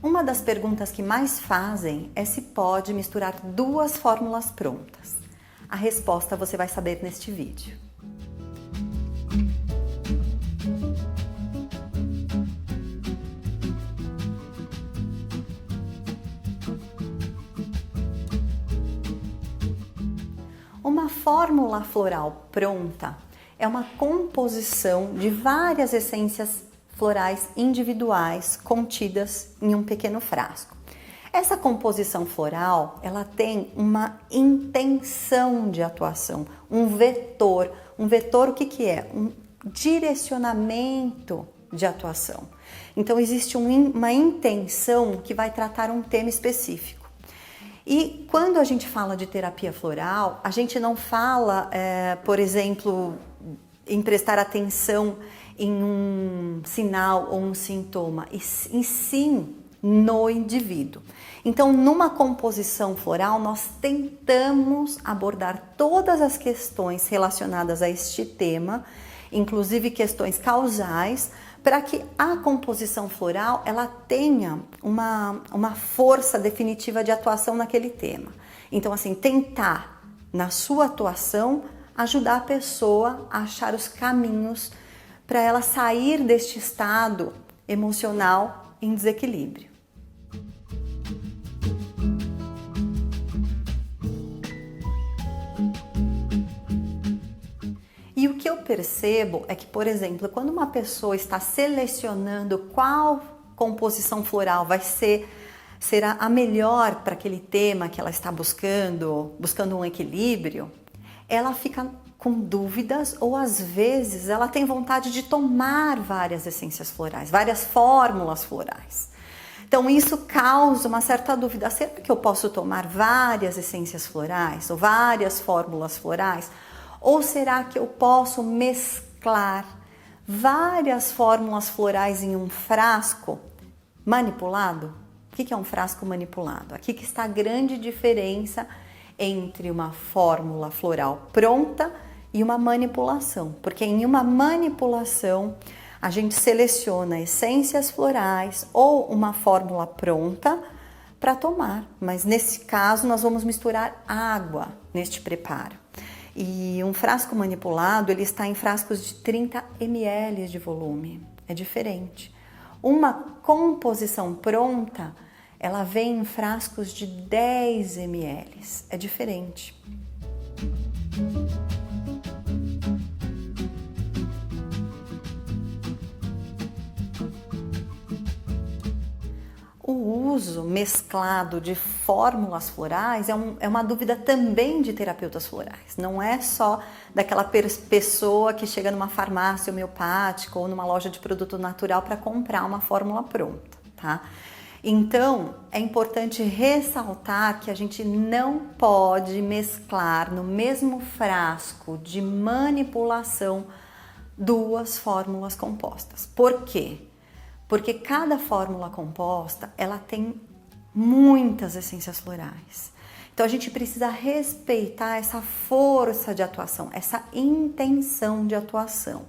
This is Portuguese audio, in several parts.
Uma das perguntas que mais fazem é se pode misturar duas fórmulas prontas. A resposta você vai saber neste vídeo. Uma fórmula floral pronta é uma composição de várias essências florais individuais contidas em um pequeno frasco. Essa composição floral, ela tem uma intenção de atuação, um vetor. Um vetor, o que é? Um direcionamento de atuação. Então existe uma intenção que vai tratar um tema específico. E quando a gente fala de terapia floral, a gente não fala, por exemplo, em prestar atenção em um sinal ou um sintoma, e sim no indivíduo. Então, numa composição floral, nós tentamos abordar todas as questões relacionadas a este tema, inclusive questões causais, para que a composição floral ela tenha uma força definitiva de atuação naquele tema. Então, assim, tentar, na sua atuação, ajudar a pessoa a achar os caminhos para ela sair deste estado emocional em desequilíbrio. E o que eu percebo é que, por exemplo, quando uma pessoa está selecionando qual composição floral será a melhor para aquele tema que ela está buscando um equilíbrio, ela fica com dúvidas ou às vezes ela tem vontade de tomar várias essências florais, várias fórmulas florais. Então isso causa uma certa dúvida, será que eu posso tomar várias essências florais ou várias fórmulas florais? Ou será que eu posso mesclar várias fórmulas florais em um frasco manipulado? O que é um frasco manipulado? Aqui que está a grande diferença entre uma fórmula floral pronta e uma manipulação. Porque em uma manipulação a gente seleciona essências florais ou uma fórmula pronta para tomar. Mas nesse caso nós vamos misturar água neste preparo. E um frasco manipulado, ele está em frascos de 30 ml de volume, é diferente. Uma composição pronta, ela vem em frascos de 10 ml, é diferente. O uso mesclado de fórmulas florais é uma dúvida também de terapeutas florais. Não é só daquela pessoa que chega numa farmácia homeopática ou numa loja de produto natural para comprar uma fórmula pronta, tá? Então, é importante ressaltar que a gente não pode mesclar no mesmo frasco de manipulação duas fórmulas compostas. Por quê? Porque cada fórmula composta, ela tem muitas essências florais. Então a gente precisa respeitar essa força de atuação, essa intenção de atuação.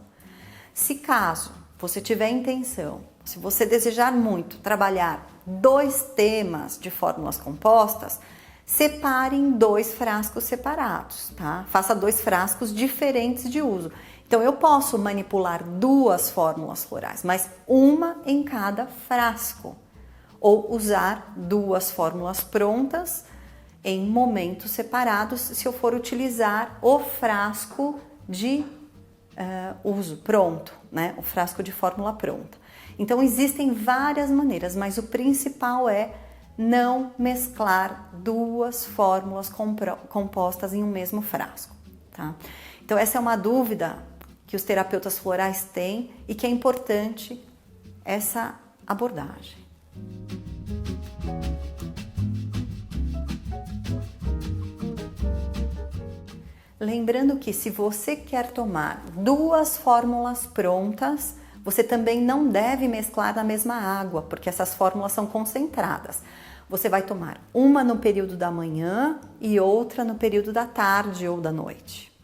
Se caso você tiver intenção, se você desejar muito trabalhar 2 temas de fórmulas compostas, separe em 2 frascos separados, tá? Faça 2 frascos diferentes de uso. Então, eu posso manipular 2 fórmulas florais, mas uma em cada frasco. Ou usar 2 fórmulas prontas em momentos separados, se eu for utilizar o frasco de uso pronto, né? O frasco de fórmula pronta. Então, existem várias maneiras, mas o principal é não mesclar 2 fórmulas compostas em um mesmo frasco, tá? Então, essa é uma dúvida que os terapeutas florais têm e que é importante essa abordagem. Lembrando que se você quer tomar 2 fórmulas prontas, você também não deve mesclar na mesma água, porque essas fórmulas são concentradas. Você vai tomar uma no período da manhã e outra no período da tarde ou da noite.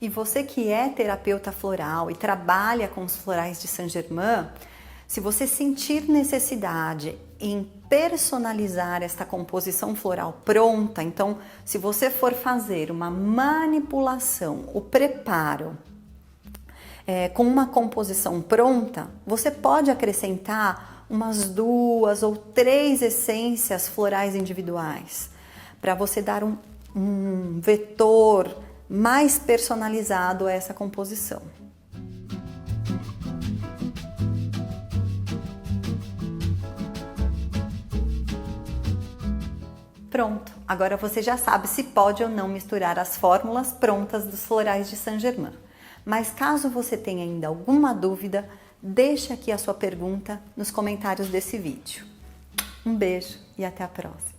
E você que é terapeuta floral e trabalha com os florais de Saint-Germain, se você sentir necessidade em personalizar esta composição floral pronta, então se você for fazer uma manipulação, o preparo com uma composição pronta, você pode acrescentar umas 2 ou 3 essências florais individuais para você dar um vetor mais personalizado a essa composição. Pronto, agora você já sabe se pode ou não misturar as fórmulas prontas dos florais de Saint-Germain. Mas caso você tenha ainda alguma dúvida, deixe aqui a sua pergunta nos comentários desse vídeo. Um beijo e até a próxima!